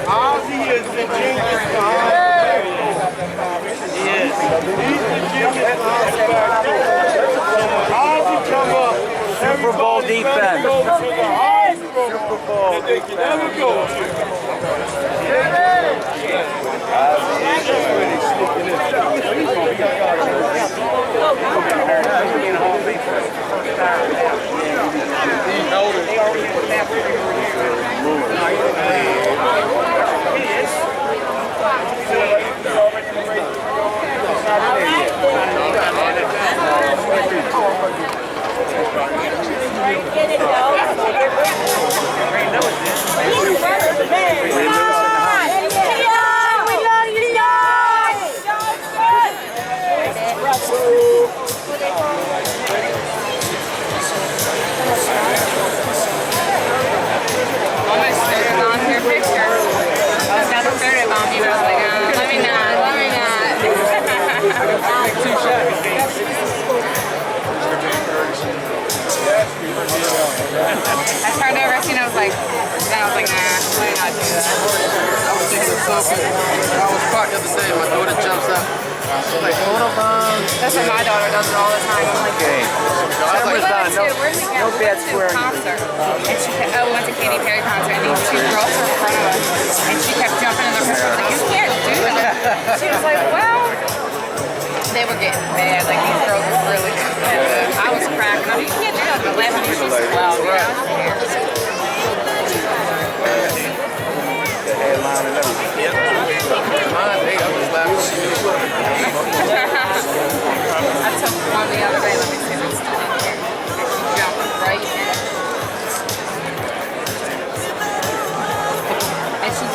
Ozzy is the genius behind Ozzy come up. Super Bowl defense. Super Bowl that they can never go to. I tried to rescue and I was like, nah, let me not do that. I was thinking of something. I was parked the other day and my daughter jumps out. She's like, hold on. That's what my daughter does it all the time. I'm like, Okay. where's the No bad swearing. Concert. And she kept, we went to Katy Perry concert and these two girls were in front of us. And she kept jumping in the car. Like, you can't do that. She was like, well, they were getting mad. Like, these girls were really good. I was cracking up. You can't do that. But laughing, she was loud. Headline and everything. I took one the other day. Let me see if it's still in here. Jumping right in.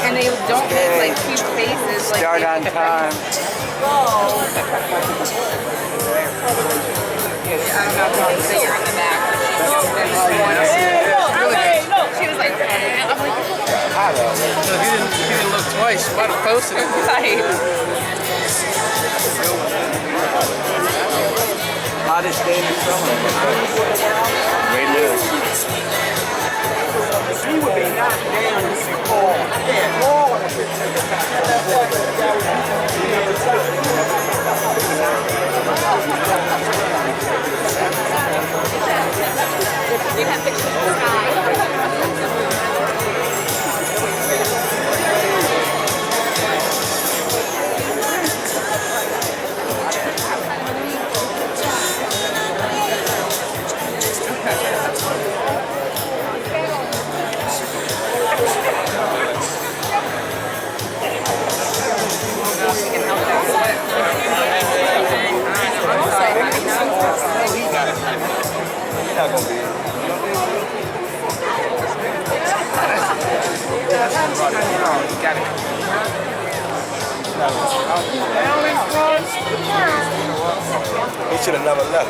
And they don't make like cute faces. Like Start on time. I don't know if I'll figure in the back. She was like, I'm like, So if you didn't look twice, you might have posted it. right. Hottest day in the summer. Great news. He would be knocked down if you fall. You have pictures of the sky. He should have never left.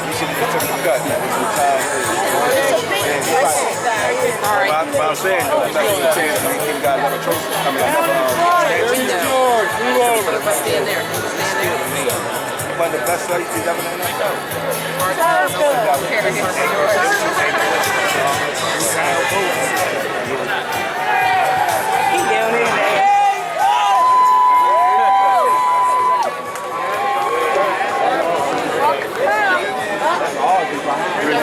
He should have just took the cut. But I'm saying, that's what I'm saying. He got another trophy. I mean, Stand there. one of the best lights he's ever done.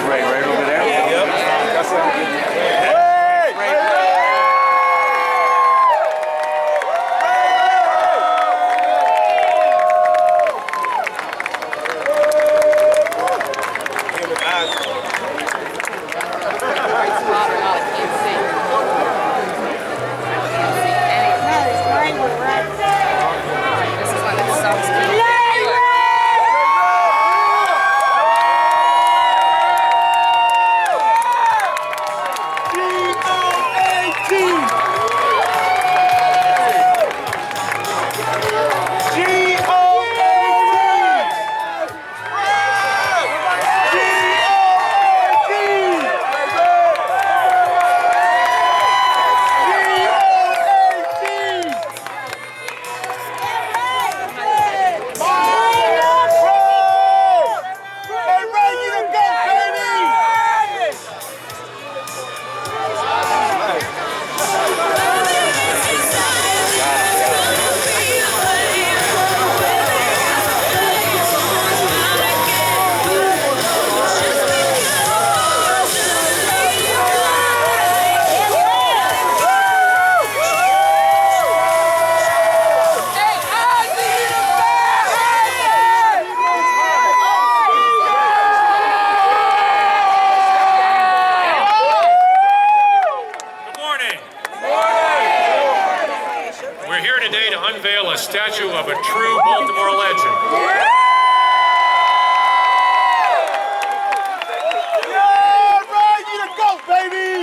Right over there. Yep. That's I can't see. statue of a true Baltimore legend.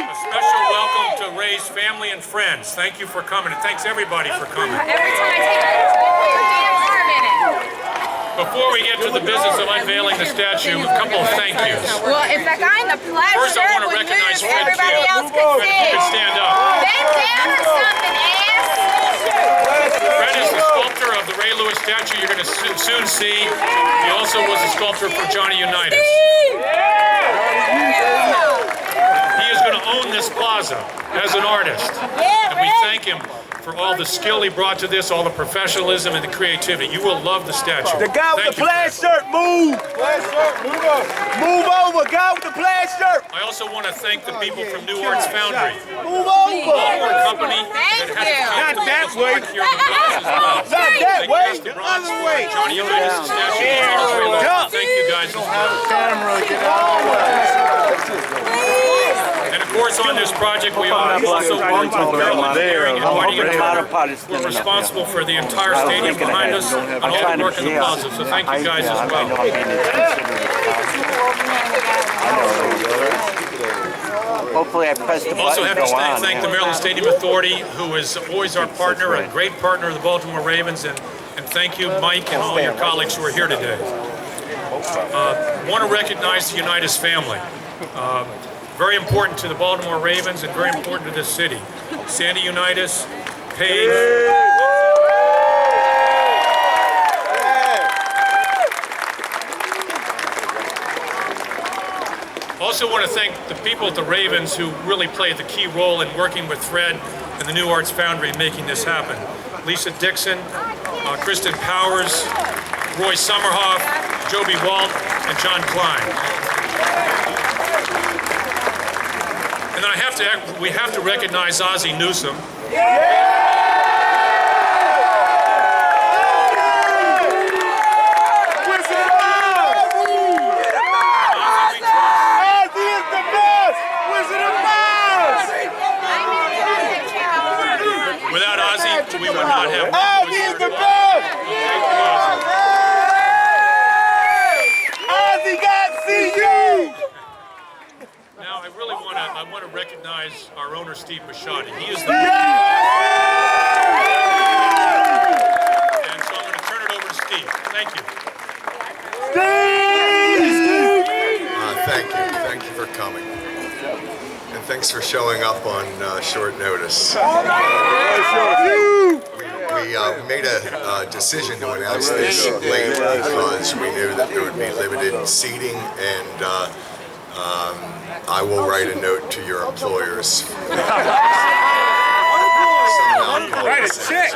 A special welcome to Ray's family and friends. Thank you for coming, and thanks everybody for coming. Every time I take a picture, put your damn arm in it. Before we get to the business of unveiling the statue, a couple of thank yous. Well, if the guy in the plaid First, I shirt want to would recognize move, Fred everybody Field. else could Fred, if see. you could stand up. Bend down or something, ass. Fred is the sculptor of the Ray Lewis statue you're going to soon see. He also was a sculptor for Johnny Unitas. He is going to own this plaza as an artist. And we thank him for all the skill he brought to this, all the professionalism and the creativity. You will love the statue. The guy with Thank the you, plaid Fred. shirt, move! Plaid shirt, move over. Move over, guy with the plaid shirt. I also want to thank the people from New Arts Foundry. Move over. Baltimore company Thank that has Not that to way. here in the Bronx as well. Not that They way, cast the the bronze other for way. Johnny Unitas' statue. Thank you guys as well. And of course, on this project, we also worked with Maryland Bearing and Whiting and Turner. We're responsible for the entire stadium behind us and all the work in the plaza. So thank you guys as well. Hopefully I pressed the button. Also have to go on, thank yeah. the Maryland Stadium Authority, who is always our partner, a great partner of the Baltimore Ravens, and thank you, Mike, and all your colleagues who are here today. Want to recognize the Unitas family. Very important to the Baltimore Ravens and very important to this city. Sandy Unitas, Paige. Also want to thank the people at the Ravens who really played the key role in working with Fred and the New Arts Foundry in making this happen. Lisa Dixon, Kristen Powers, Roy Summerhoff, Joby Walt, and John Klein. And then we have to recognize Ozzie Newsome. Without Ozzie, we would not have. Ozzie is the best! Ozzie got CU! Now, I really want to recognize our owner, Steve Biscotti. He is the and so I'm going to turn it over to Steve. Thank you. Thank you for coming. And thanks for showing up on short notice. We made a decision to announce this late because we knew that there would be limited seating, and I will write a note to your employers. Write a check!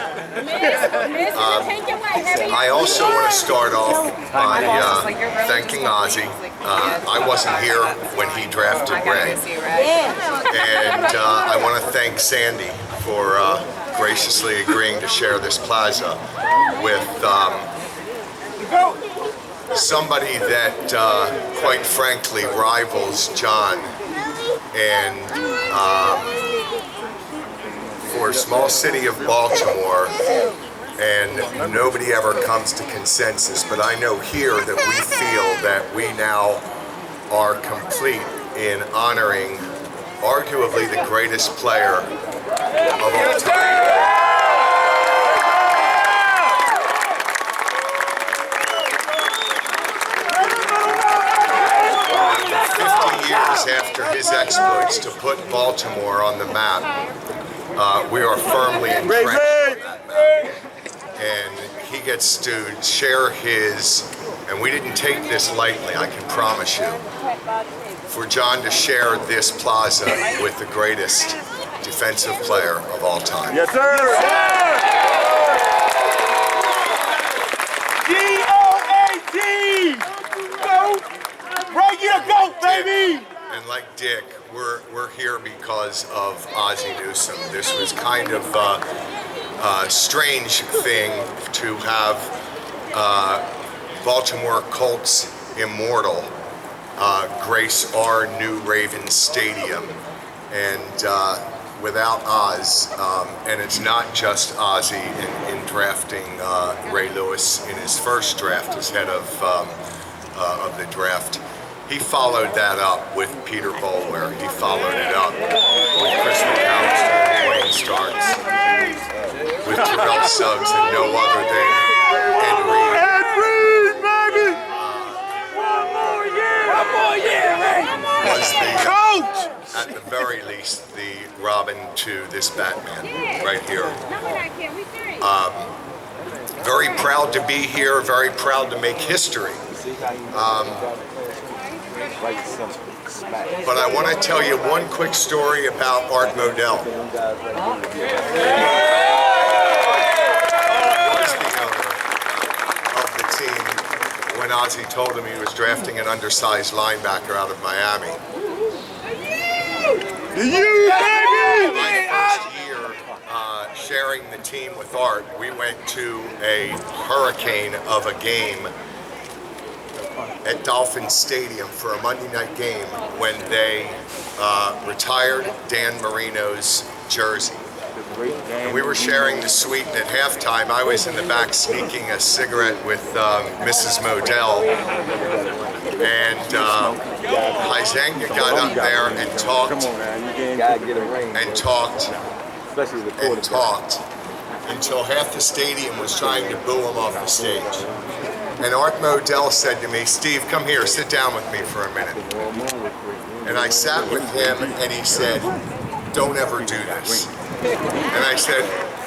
I also want to start off by thanking Ozzie. I wasn't here when he drafted Ray. And I want to thank Sandy for graciously agreeing to share this plaza with somebody that, quite frankly, rivals John. And for a small city of Baltimore, and nobody ever comes to consensus, but I know here that we feel that we now are complete in honoring arguably the greatest player of all time. 50 years after his exploits to put Baltimore on the map, we are firmly entrenched on that map. And he gets to share his, and we didn't take this lightly, I can promise you, for John to share this plaza with the greatest defensive player of all time. Yes, sir! G-O-A-T! Go! Right here, go, baby! And like Dick, we're here because of Ozzie Newsome. This was kind of a strange thing to have Baltimore Colts immortal grace our new Ravens Stadium. And without Oz, and it's not just Ozzie in drafting Ray Lewis in his first draft as head of the draft. He followed that up with Peter Boulware. He followed it up with Chris McAllister and Wayne Starks, with Terrell Suggs and no other than Ed Reed. Ed Reed, baby! One more year, Ray! Was the Coach! at the very least, the Robin to this Batman right here. Very proud to be here, very proud to make history. But I want to tell you one quick story about Art Modell. He was the owner of the team when Ozzie told him he was drafting an undersized linebacker out of Miami. My first year sharing the team with Art, we went to a hurricane of a game at Dolphin Stadium for a Monday night game when they retired Dan Marino's jersey. And we were sharing the suite, and at halftime I was in the back sneaking a cigarette with Mrs. Modell. And Huizenga got up there and talked until half the stadium was trying to boo him off the stage. And Art Modell said to me, "Steve, come here, sit down with me for a minute." And I sat with him and he said, "Don't ever do this." And I said,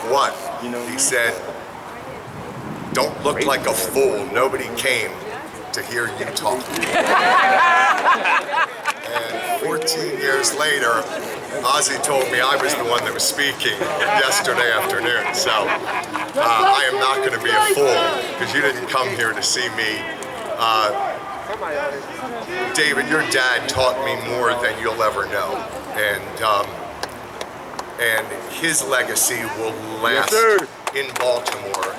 "What?" He said, "Don't look like a fool. Nobody came to hear you talk." And 14 years later, Ozzie told me I was the one that was speaking yesterday afternoon. So I am not going to be a fool because you didn't come here to see me. David, your dad taught me more than you'll ever know. And his legacy will last in Baltimore.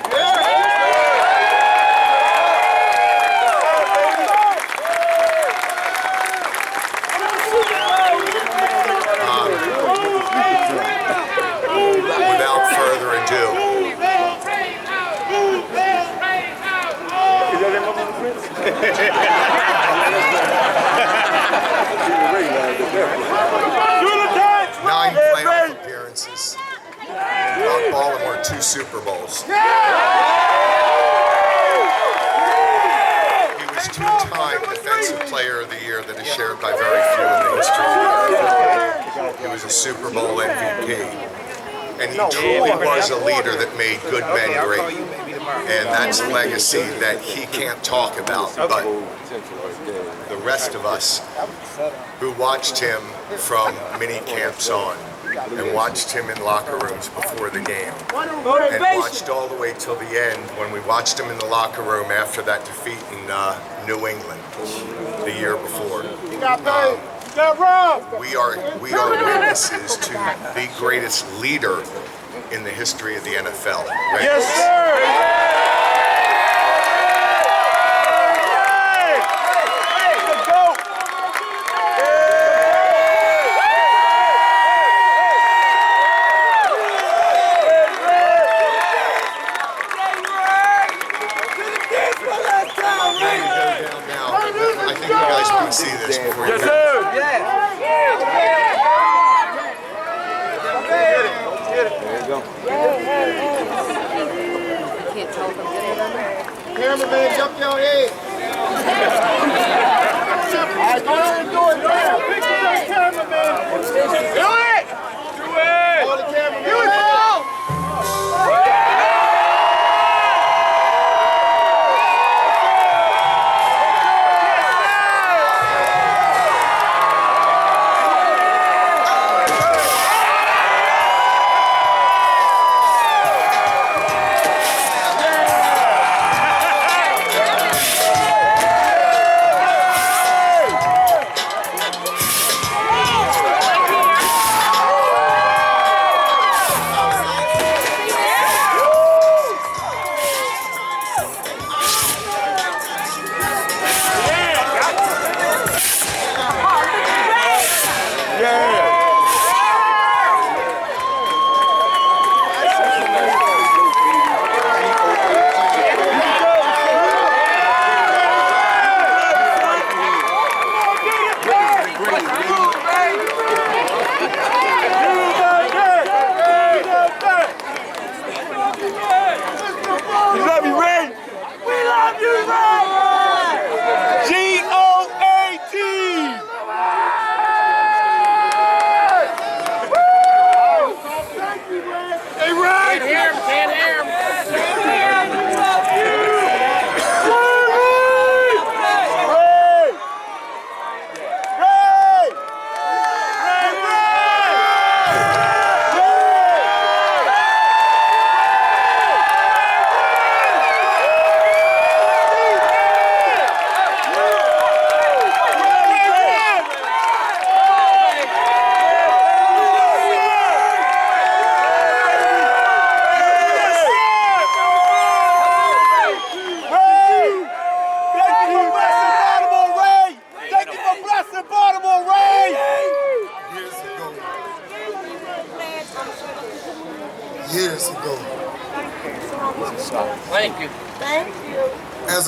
Without further ado, 9 playoff appearances, brought Baltimore 2 Super Bowls. He was 2-time Defensive Player of the Year that is shared by very few in the history of the NFL. He was a Super Bowl MVP. And he truly was a leader that made good men great. And that's a legacy that he can't talk about, but the rest of us who watched him from mini camps on, and watched him in locker rooms before the game, and watched all the way till the end when we watched him in the locker room after that defeat in New England the year before. We are witnesses to the greatest leader in the history of the NFL. Right? Yes, sir! I think you guys want to see this before you go. Cameraman, jump your head. All right, go ahead and do it now. Cameraman. Do it. Do it. Hold the cameraman. Do it, Paul.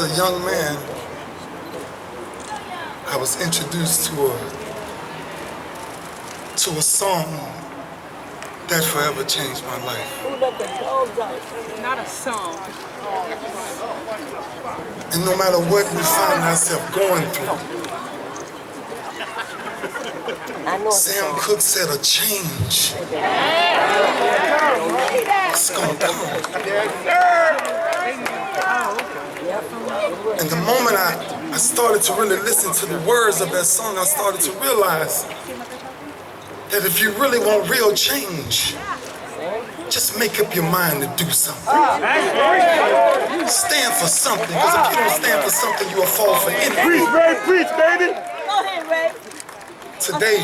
a young man, I was introduced to a song that forever changed my life. Not a song. And no matter what we find ourselves going through, Sam Cooke said a change is gonna come. And the moment I started to really listen to the words of that song, I started to realize that if you really want real change, just make up your mind to do something. Stand for something, because if you don't stand for something, you'll fall for anything. Preach, Ray, preach, baby. Go ahead, Ray. Today,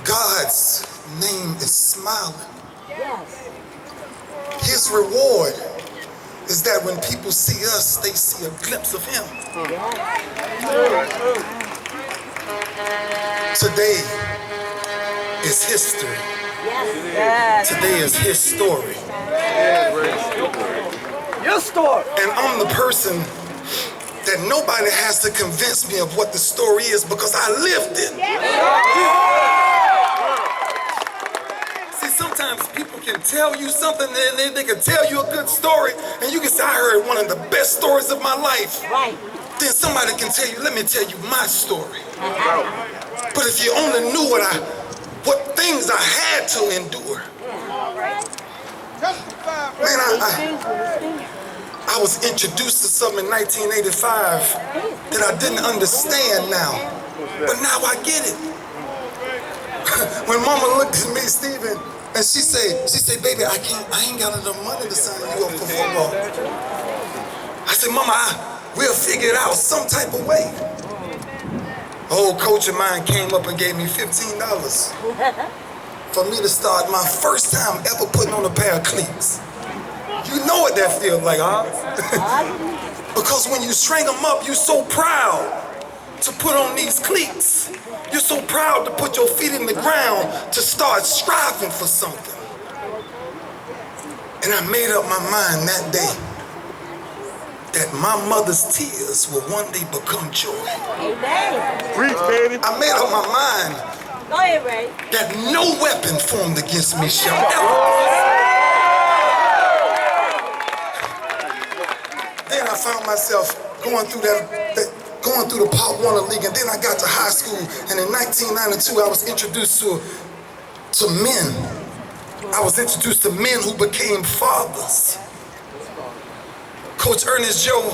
God's name is smiling. Yes. His reward is that when people see us, they see a glimpse of him. Today is history. Yes. Today is his story. Your story. And I'm the person that nobody has to convince me of what the story is because I lived it. See, sometimes people can tell you something and they can tell you a good story and you can say, I heard one of the best stories of my life. Right. Then somebody can tell you, let me tell you my story. But if you only knew what things I had to endure. Man, I was introduced to something in 1985 that I didn't understand now. But now I get it. When Mama looked at me, Stephen, and she said, baby, I ain't got enough money to sign you up for football. I said, Mama, we'll figure it out some type of way. An old coach of mine came up and gave me $15 for me to start my first time ever putting on a pair of cleats. You know what that feels like, huh? Because when you string them up, you're so proud to put on these cleats. You're so proud to put your feet in the ground to start striving for something. And I made up my mind that day that my mother's tears will one day become joy. Amen. Preach, baby. I made up my mind Go ahead, Ray. that no weapon formed against me shall ever. Then I found myself going through the Pop Warner League, and then I got to high school, and in 1992 I was introduced to men. I was introduced to men who became fathers. Coach Ernest Joe,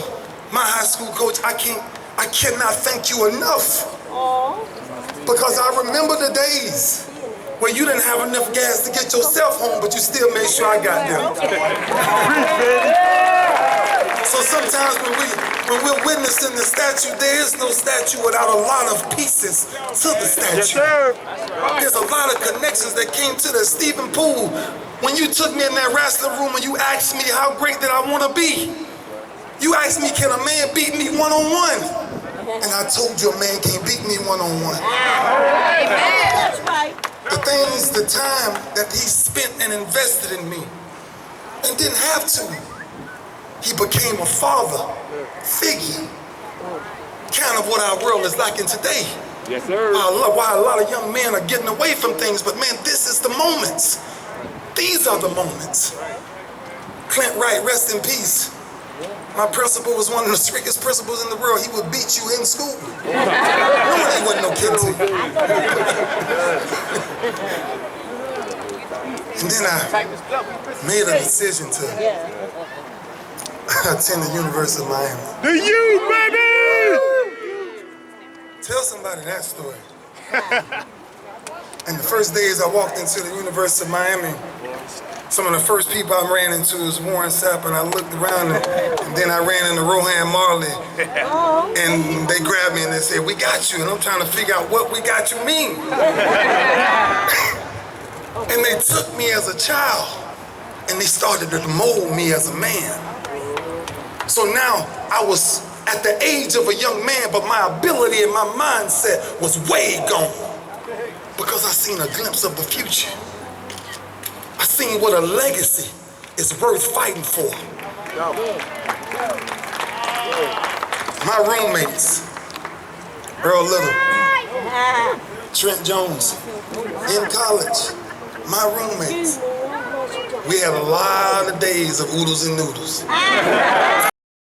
my high school coach, I cannot thank you enough. Because I remember the days where you didn't have enough gas to get yourself home, but you still made sure I got there. So sometimes when we're witnessing the statue, there is no statue without a lot of pieces to the statue. Yes, sir. There's a lot of connections that came to the Stephen Poole. When you took me in that wrestling room and you asked me how great did I want to be, you asked me, can a man beat me one-on-one? And I told you a man can't beat me one-on-one. That's right. The things, the time that he spent and invested in me and didn't have to. He became a father figure, kind of what our world is like in today. Yes, sir. Why a lot of young men are getting away from things, but man, this is the moments. These are the moments. Clint Wright, rest in peace. My principal was one of the strictest principals in the world. He would beat you in school. No, he wasn't no kid to you. And then I made a decision to attend the University of Miami. The youth, baby! Tell somebody that story. And the first days I walked into the University of Miami, some of the first people I ran into was Warren Sapp, and I looked around and then I ran into Rohan Marley. And they grabbed me and they said, we got you. And I'm trying to figure out what we got you mean. And they took me as a child and they started to mold me as a man. So now I was at the age of a young man, but my ability and my mindset was way gone because I seen a glimpse of the future. I seen what a legacy is worth fighting for. My roommates, Earl Little, Trent Jones, in college, my roommates, we had a lot of days of oodles and noodles.